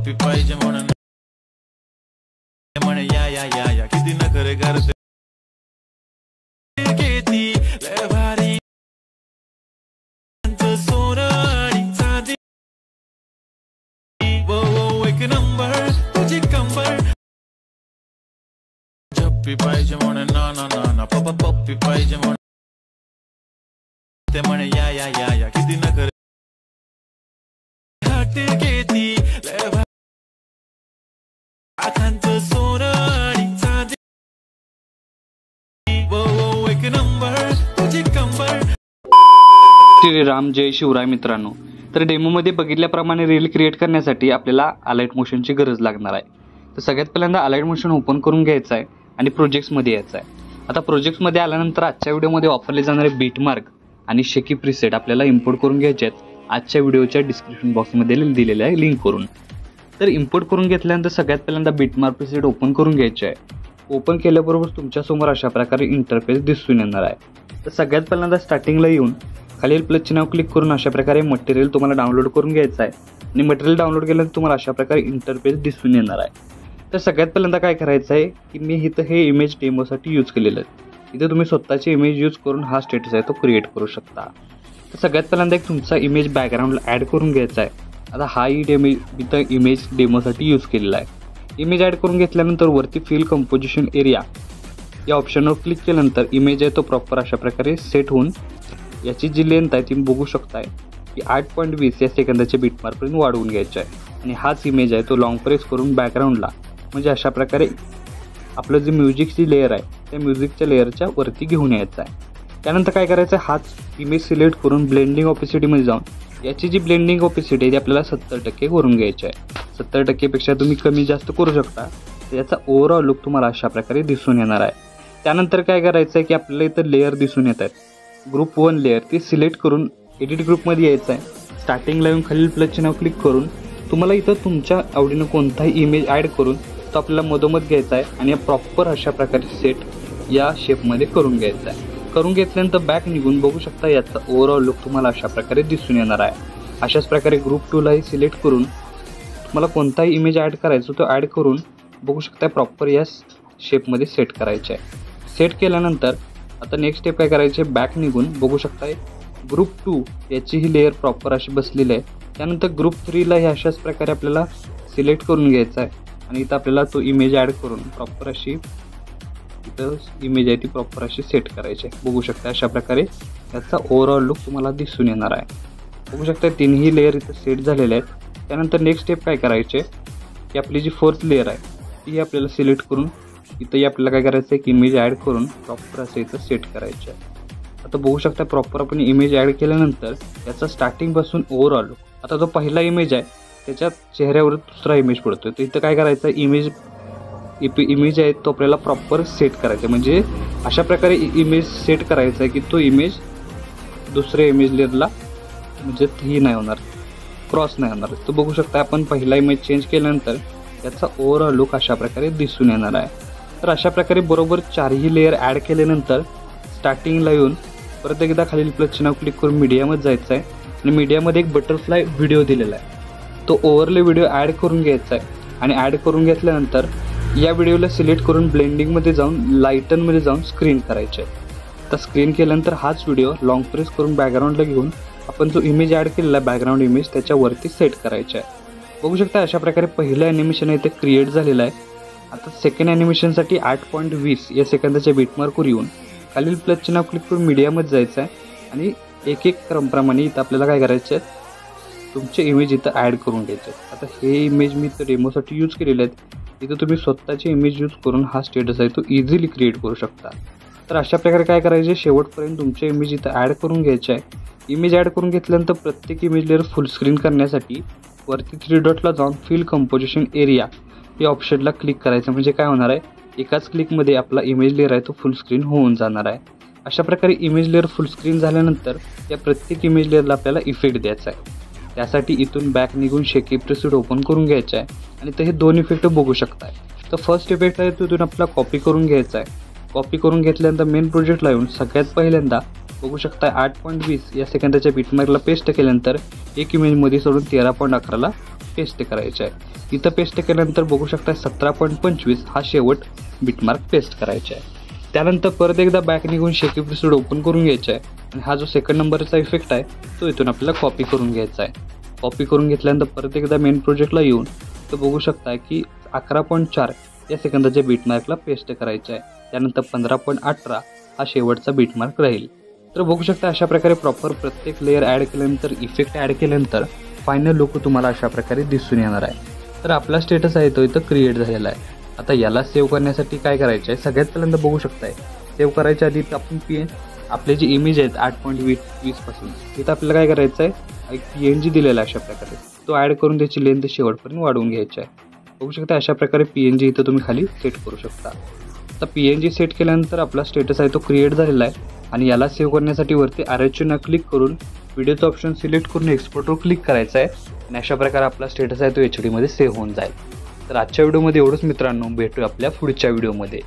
पप्पी पाहिजे म्हणून म्हणे या या या या किती नखरे करते किती लय भारी सोनं आणि चांदी वो एक नंबर तुझी कंबर पप्पी पाहिजे म्हणून ना ना ना ना पप्पी पाहिजे म्हणून ते म्हणे या या या या किती नखरे किती लय भारी आखांचं सोनं आणि चांदी वो एक नंबर तुझी कंबर. श्रीराम जय शिवराय मित्रांनो. तर डेमोमध्ये बघितल्याप्रमाणे रील क्रिएट करण्यासाठी आपल्याला अलाइट मोशनची गरज लागणार आहे. तर सगळ्यात पहिल्यांदा अलाइट मोशन ओपन करून घ्यायचं आहे आणि प्रोजेक्ट्समध्ये यायचं आहे. आता प्रोजेक्ट्समध्ये आल्यानंतर आजच्या व्हिडिओमध्ये वापरले जाणारे बीटमार्क आणि शेकी प्रीसेट आपल्याला इम्पोर्ट करून घ्यायचे आहेत आजच्या व्हिडिओच्या डिस्क्रिप्शन बॉक्समध्ये दिलेल्या आहे लिंक करून. तर इम्पोर्ट करून घेतल्यानंतर सगळ्यात पहिल्यांदा बीटमार्क प्रीसेट ओपन करून घ्यायचे आहे. ओपन केल्याबरोबर तुमच्यासमोर अशा प्रकारे इंटरफेस दिसून येणार आहे. तर सगळ्यात पहिल्यांदा स्टार्टिंगला येऊन खालील प्लसचे नाव क्लिक करून अशा प्रकारे मटेरियल तुम्हाला डाउनलोड करून घ्यायचं आहे आणि मटेरियल डाउनलोड केल्यानंतर तुम्हाला अशा प्रकारे इंटरफेस दिसून येणार आहे. तर सगळ्यात पहिल्यांदा काय करायचं आहे की मी इथं हे इमेज डेमोसाठी यूज केलेलं आहे. इथे तुम्ही स्वतःची इमेज यूज करून हा स्टेटस आहे तो क्रिएट करू शकता. तर सगळ्यात पहिल्यांदा एक तुमचा इमेज बॅकग्राऊंडला ॲड करून घ्यायचा आहे. आता हा इथं इमेज डेमोसाठी यूज केलेला आहे. इमेज ॲड करून घेतल्यानंतर वरती फिल कंपोजिशन एरिया या ऑप्शनवर क्लिक केल्यानंतर इमेज आहे तो प्रॉपर अशा प्रकारे सेट होऊन याची जी लेंथ आहे ती बघू शकताय की 8.20 या सेकंदाच्या बीटमार्कपर्यंत वाढवून घ्यायचा आहे. आणि हाच इमेज आहे तो लॉंग प्रेस करून बॅकग्राऊंडला म्हणजे अशा प्रकारे आपलं जे म्युझिकची लेअर आहे त्या म्युझिकच्या लेअरच्या वरती घेऊन यायचं आहे. त्यानंतर काय करायचं आहे हाच इमेज सिलेक्ट करून ब्लेंडिंग ऑपेसिटीमध्ये जाऊन याची जी ब्लेंडिंग ऑपेसिटी आहे ती आपल्याला 70% करून घ्यायची आहे. 70%पेक्षा तुम्ही कमी जास्त करू शकता. तर याचा ओव्हरऑल लुक तुम्हाला अशा प्रकारे दिसून येणार आहे. त्यानंतर काय करायचं आहे की आपल्याला इथं लेअर दिसून येत आहेत. ग्रुप 1 लेअर ती सिलेक्ट करून एडिट ग्रुपमध्ये यायचं आहे. स्टार्टिंगला येऊन खालील प्लसचे नाव क्लिक करून तुम्हाला इथं तुमच्या आवडीनं कोणताही इमेज ॲड करून तो आपल्याला मधोमध घ्यायचा आहे आणि प्रॉपर अशा प्रकारे सेट या शेपमध्ये करून घ्यायचा आहे. करून घेतल्यानंतर बॅक निघून बघू शकता याचा ओव्हरऑल लुक तुम्हाला अशा प्रकारे दिसून येणार आहे. अशाच प्रकारे ग्रुप 2लाही सिलेक्ट करून तुम्हाला कोणताही इमेज ॲड करायचा तो ॲड करून बघू शकता प्रॉपर या शेपमध्ये सेट करायचे आहे. सेट केल्यानंतर आता नेक्स्ट स्टेप काय करायचे बॅक निघून बघू शकताय ग्रुप 2 याची ही लेअर प्रॉपर अशी बसलेली आहे. त्यानंतर ग्रुप 3ला हे अशाच प्रकारे आपल्याला सिलेक्ट करून घ्यायचा आहे आणि इथं आपल्याला तो इमेज ॲड करून प्रॉपर अशी इथं इमेज आहे ती प्रॉपर अशी सेट करायची आहे. बघू शकता अशा प्रकारे याचा ओव्हरऑल लुक तुम्हाला दिसून येणार आहे. बघू शकता तिन्ही लेअर इथं सेट झालेले आहेत. त्यानंतर नेक्स्ट स्टेप काय करायचे की आपली जी 4th लेअर आहे ती आपल्याला सिलेक्ट करून इथंही आपल्याला काय करायचं आहे की इमेज ॲड करून प्रॉपर असं इथं सेट करायचं आहे. आता बघू शकता प्रॉपर आपण इमेज ॲड केल्यानंतर याचा स्टार्टिंगपासून ओव्हरऑल लुक आता जो पहिला इमेज आहे त्याच्या चेहऱ्यावर दुसरा इमेज पडतो. तर इथं काय करायचं इमेज आहे तो आपल्याला प्रॉपर सेट करायचा म्हणजे अशा प्रकारे इमेज सेट करायचा आहे की तो इमेज दुसऱ्या इमेज लेअरला म्हणजे ही नाही होणार क्रॉस नाही होणार. तो बघू शकता आपण पहिला इमेज चेंज केल्यानंतर याचा ओव्हरऑल लुक अशा प्रकारे दिसून येणार आहे. तर अशा प्रकारे बरोबर 4ही लेअर ॲड केल्यानंतर स्टार्टिंगला येऊन परत एकदा खालील प्लसचे नाव क्लिक करून मीडियामध्ये जायचं आहे आणि मीडियामध्ये एक बटरफ्लाय व्हिडिओ दिलेला आहे तो ओव्हरले व्हिडिओ ॲड करून घ्यायचा आहे. आणि ॲड करून घेतल्यानंतर या व्हिडिओला सिलेक्ट करून ब्लेंडिंगमध्ये जाऊन लाईटनमध्ये जाऊन स्क्रीन करायचे आहे. तर स्क्रीन केल्यानंतर हाच व्हिडिओ लॉंग प्रेस करून बॅकग्राऊंडला घेऊन आपण जो इमेज ॲड केलेला आहे बॅकग्राऊंड इमेज त्याच्यावरती सेट करायचा आहे. बघू शकता अशा प्रकारे पहिलं ॲनिमेशन आहे ते क्रिएट झालेलं आहे. आता सेकंड ॲनिमेशनसाठी 8.20 या सेकंदाच्या बीटमार्कवर येऊन खालील प्लसचे नाव क्लिक करून मीडियामध्ये जायचं आहे आणि एक एक क्रमप्रमाणे इथं आपल्याला काय करायचं आहे तुमचे इमेज इथं ॲड करून घ्यायचे आहेत. आता हे इमेज मी इथं डेमोसाठी यूज केलेले आहेत. इथं तुम्ही स्वतःची इमेज यूज करून हा स्टेटस आहे तो इझिली क्रिएट करू शकता. तर अशा प्रकारे काय करायचे शेवटपर्यंत तुमचे इमेज इथं ॲड करून घ्यायचे आहे. इमेज ॲड करून घेतल्यानंतर प्रत्येक इमेज लेअर फुल स्क्रीन करण्यासाठी वरती 3 डॉटला जाऊन फिल कंपोजिशन एरिया या ऑप्शनला क्लिक करायचं म्हणजे काय होणार आहे एकाच क्लिकमध्ये आपला इमेज लेअर आहे तो फुल स्क्रीन होऊन जाणार आहे. अशा प्रकारे इमेज लेअर फुल स्क्रीन झाल्यानंतर या प्रत्येक इमेज लेअरला आपल्याला इफेक्ट द्यायचा आहे. त्यासाठी इथून बॅक निघून शेकी प्रीसेट ओपन करून घ्यायचा आहे आणि ते हे 2 इफेक्ट बघू शकताय. तर फर्स्ट इफेक्ट आहे तिथून आपल्याला कॉपी करून घ्यायचा आहे. कॉपी करून घेतल्यानंतर मेन प्रोजेक्टला येऊन सगळ्यात पहिल्यांदा बघू शकता 8.20 या सेकंदाच्या बीटमार्कला पेस्ट केल्यानंतर एक इमेजमध्ये सोडून 13.11ला पेस्ट करायचं आहे. इथं पेस्ट केल्यानंतर बघू शकता 17.25 हा शेवट बीटमार्क पेस्ट करायचा आहे. त्यानंतर परत एकदा बॅक निघून शेकी प्रिसेट ओपन करून घ्यायचा आहे आणि हा जो सेकंड नंबरचा इफेक्ट आहे तो इथून आपल्याला कॉपी करून घ्यायचा आहे. कॉपी करून घेतल्यानंतर परत एकदा मेन प्रोजेक्टला येऊन तर बघू शकता की 11.4 या सेकंदाच्या बीटमार्कला पेस्ट करायचा आहे. त्यानंतर 15.18 हा शेवटचा बीटमार्क राहील. तर बघू शकता अशा प्रकारे प्रॉपर प्रत्येक लेअर ॲड केल्यानंतर इफेक्ट ॲड केल्यानंतर फायनल लुक तुम्हाला अशा प्रकारे दिसून येणार आहे. तर आपला स्टेटस आहे तो इथं क्रिएट झालेला आहे. आता याला सेव्ह करण्यासाठी काय करायचं आहे, सगळ्यात पहिल्यांदा बघू शकताय सेव्ह करायच्या आधी आपण आपले जे इमेज आहेत 8.20 पासून तिथं आपल्याला काय करायचं आहे, एक PNG दिलेला आहे अशा प्रकारे तो ॲड करून त्याची लेंथ शेवटपर्यंत वाढवून घ्यायची आहे. बघू शकता अशा प्रकारे PNG इथं तुम्ही खाली सेट करू शकता. आता PNG सेट केल्यानंतर आपला स्टेटस आहे तो क्रिएट झालेला आहे आणि याला सेव्ह करण्यासाठी वरती ॲरोचिन्ह क्लिक करून व्हिडिओचं ऑप्शन सिलेक्ट करून एक्सपोर्टवर क्लिक करायचं आहे आणि अशा प्रकारे आपला स्टेटस आहे तो HD मध्ये सेव्ह होऊन जाईल. तर आजच्या व्हिडिओमध्ये एवढंच मित्रांनो, भेटूया आपल्या पुढच्या व्हिडिओमध्ये.